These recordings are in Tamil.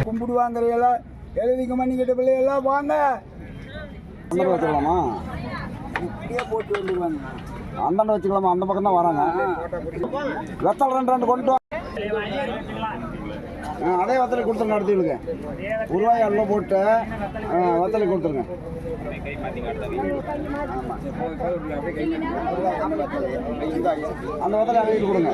கும்பிடுவாங்கிறீங்களா? எழுதிக்க மணிக்கிட்ட பிள்ளையெல்லாம் வாங்க. வச்சுக்கலாமா? இப்படியே போட்டு வந்துடுவாங்க. அந்தாண்ட வச்சுக்கலாமா? அந்த பக்கம் தான் வராங்க. வெத்தலை ரெண்டு கொண்டு அதே வத்தலை கொடுத்துருங்க. அடுத்தவங்களுக்கு ரூபாய் எல்லாம் போட்டு வத்தலை கொடுத்துருங்க. அந்த வத்தலை அவையில் கொடுங்க.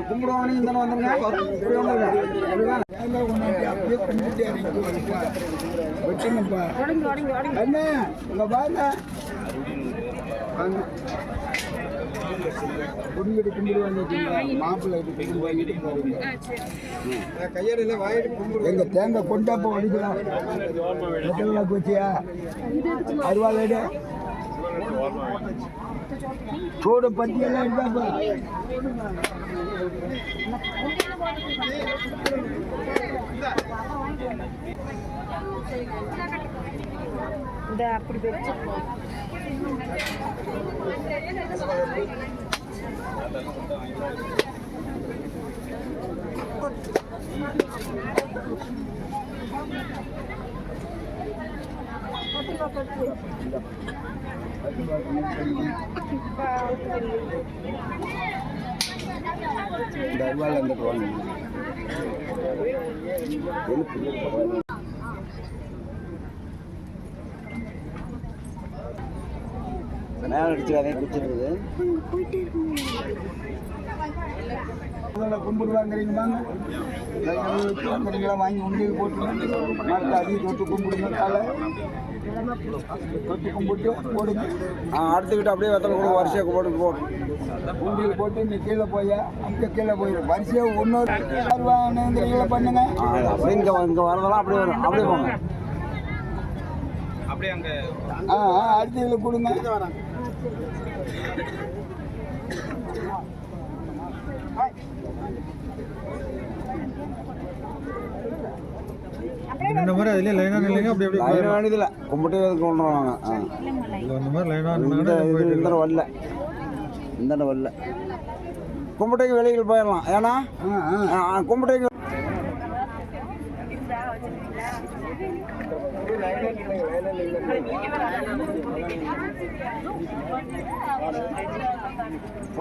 கும்பிடுவாங்க. இந்த வந்துருங்க. வச்சுங்கப்பா என்ன உங்க பாருங்க. பொண்ணுகிட்ட கும்பிடுவாங்க. மாப்பிள்ளை வாங்கிட்டு கையடியில் வாங்கிட்டு கும்பிடு. எங்க தேங்காய் கொண்டாப்ப வடிக்கலாம். எத்தனை போச்சியா? அருவாள் சோடு பத்தியெல்லாம் எடுத்தாப்பா. இந்த அப்படி வச்சு இந்த அருவாள் வந்துட்டு வாங்க. நேரம் அடிச்சு அதையும் குடிச்சிருக்குது. கும்பிடுவாங்கிறீங்களா? வாங்கி உண்டியல் போட்டு அதையும் தொட்டு கும்பிடுங்க. காலை தொட்டு கும்பிட்டு போடுங்க. அடுத்துக்கிட்டு அப்படியே வெத்தலை கூட வரிசையாக போட்டு உண்டியல் போட்டு நீ கீழே போய் அங்கே கீழே போயிடும். வரிசையாக ஒன்னொரு பண்ணுங்க. அப்படியே இங்கே வரதெல்லாம் அப்படியே வரும். அப்படியே போங்க. அப்படியே அங்கே அடுத்த இதில் கொடுங்க. இந்த மாதிரி அதுலேயே லைனாக இல்லைங்க. அப்படி அப்படி லைனாக வேண்டியதில்லை. கும்பிட்டு கொண்டு வராங்க. இந்த மாதிரி லைனாக இந்த வரல. இந்த வரல. கும்பிட்டைக்கு வெளியில் போயிடலாம். ஏன்னா கும்பிட்டைக்கு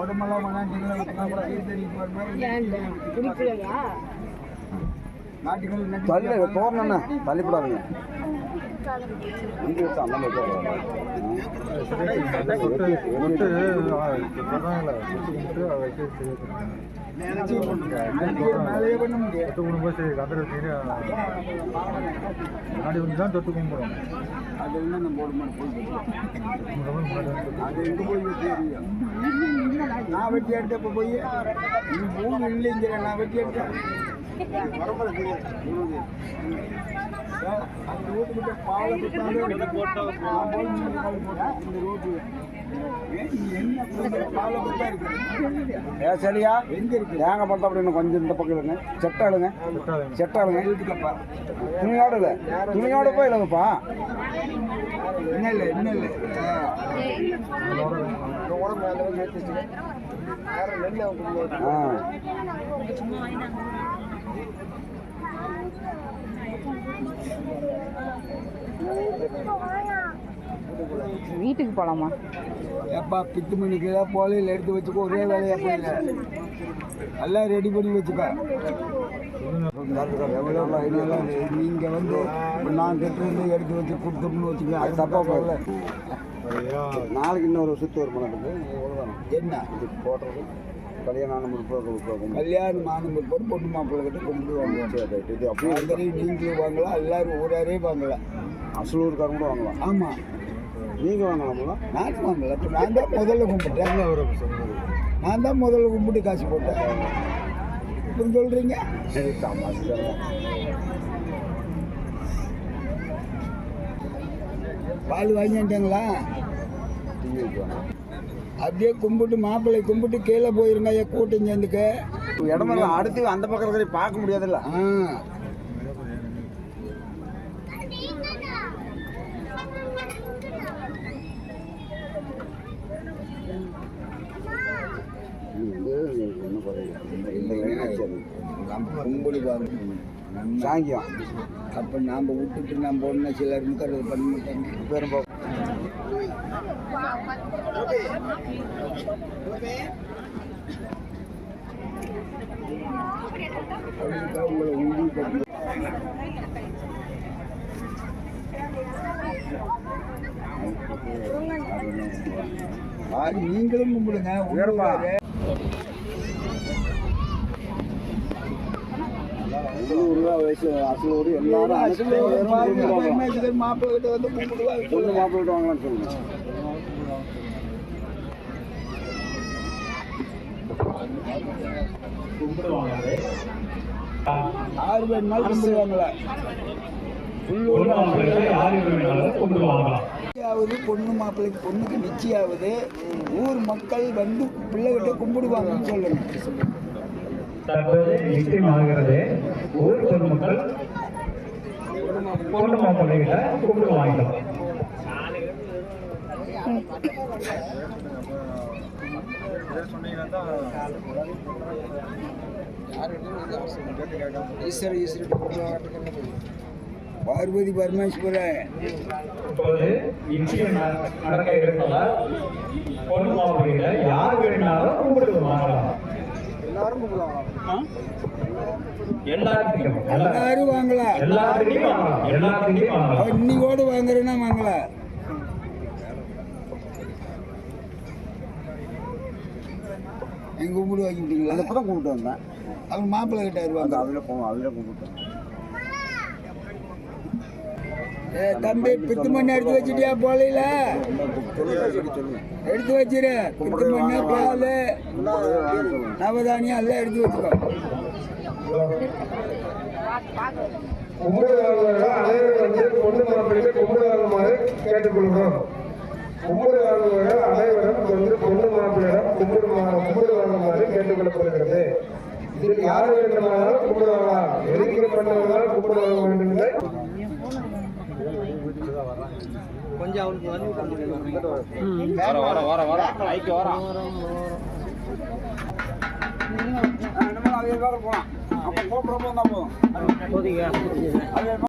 உடம்பெல்லாம் தள்ளி போறணுண்ணா. தள்ளிப்படாதுங்க. அந்த தொட்டு கும்பிடுவோம். அது நான் வெட்டி எடுத்தப்ப போய் பூமி இல்லைங்கிற நான் வெட்டி எடுத்தேன். அந்த ரோட்டுக்கிட்ட பாலை சரியா எங்க இருக்கு தேங்காய் பழத்தை அப்படின்னு கொஞ்சம் இந்த பக்கம் இல்லைங்க. செட்டாளுங்க துணியோடு இல்லை. துணியோடு போய் இல்லைங்கப்பா. இன்னும் இல்லை வீட்டுக்கு போகலாமா? எப்பா பித்து மணிக்கு தான் போலையில் எடுத்து வச்சுக்கோ. ஒரே வேலையா போயில எல்லாம் ரெடி பண்ணி வச்சுக்கோ. நீங்கள் வந்து நான் கெட்டு எடுத்து வச்சு கொடுத்துருன்னு வச்சுக்கோ. அது தப்பாக போகல. நாளைக்கு இன்னொரு சுற்றி ஒரு மணி என்ன இது போடுறது கல்யாணம் நம்பர் போட்டு பொண்ணு மாப்பிள்ளை கிட்ட கும்பிடுவாங்க. இது அப்படியே நீங்களும் வாங்கலாம். எல்லாரும் ஊராரே வாங்கலாம். அசலூர்காரங்களும் வாங்கலாம். ஆமாம் நீங்கள் வாங்கலாமா? நான் வாங்கல. இப்ப நான் தான் முதல்ல கும்பிட்டேன். நான் தான் முதல்ல கும்பிட்டு காசு போட்டேன். இப்போ சொல்கிறீங்க பால் வாங்கிட்டாங்களா? அப்படியே கும்பிட்டு மாப்பிள்ளை கும்பிட்டு கீழே போயிருங்க கூட்டம் சேர்ந்துக்க. இடமெல்லாம் அடுத்து அந்த பக்கம் இருக்கிற பார்க்க முடியாதுல்ல. கும்பிடு சாங்கியம் அப்போ நாம் விட்டுட்டு நாம் போடணும் சிலர் இருக்கிறது பண்ண மாட்டாங்க. பெரும்பா உங்களை உண்டி பண்ணி நீங்களும் கும்பிடுங்க. உயர்வா 100 ரூபா வயசு அசல் ஒரு எல்லாரும் மாப்பிள்ளை கிட்ட வந்து கும்பிடுவாங்க. பொண்ணு மாப்பிள்ளை வாங்கலாம்னு சொல்லுங்க. ஆறு பேர் நாள் கும்பிடுவாங்களா? பொண்ணு மாப்பிள்ளைக்கு பொண்ணுக்கு நிச்சயாவது ஊர் மக்கள் வந்து பிள்ளைகிட்ட கும்பிடுவாங்கன்னு சொல்லுங்க. தற்போது நிச்சயமாகிறது. ஊர் பொதுமக்கள் பொண்ணு மாப்பிள்ளைகிட்ட கும்பிடு வாங்கிக்கலாம். பார்வதி பரமேஸ்வரன் இப்போது நிச்சயம் நடக்க இருப்பதால் பொண்ணு மாப்பிள்ளைகிட்ட யார் வேணும்னாலும் கும்பிடு வாங்கலாம். எல்லாரும் வாங்கலாம். இன்னைக்கோடு வாங்குறேன்னா வாங்கலாம். எங்க கும்பிடு வாங்கிட்டீங்களா? அதை தான் கும்பிட்டு வந்தேன். அவங்க மாப்பிள்ளை கிட்ட வருவாங்க. அதில் போவோம், அதில் கும்பிட்டேன். தம்பி பித்து மண்ணை எடுத்து வச்சுட்டியா? போலையில எடுத்து வச்சிரு. பித்து மண்ணு பால் நவதானியம் எல்லாம் எடுத்து வச்சுக்கோ. அனைவரும் வந்து பொண்ணு மாப்பிள்ளைக்கு கும்பிடு வாங்குமாறு கேட்டுக்கொள்கிறோம். கும்பிடு வாங்குவர்கள் அனைவரும் வந்து பொண்ணு மாப்பிள்ளையிடம் கும்பிடு வாங்குமாறு கேட்டுக்கொள்ளப்படுகிறது. இதில் யார் வேண்டுமானாலும் கும்பிடு வாங்கலாம். எதிர்க்கப்பட்டவர்களால் கும்பிடு வாங்க வேண்டுமில்லை. கொஞ்சம் அவனுக்கு வந்து போகலாம். அப்போ போகிறப்ப தான் போதும்.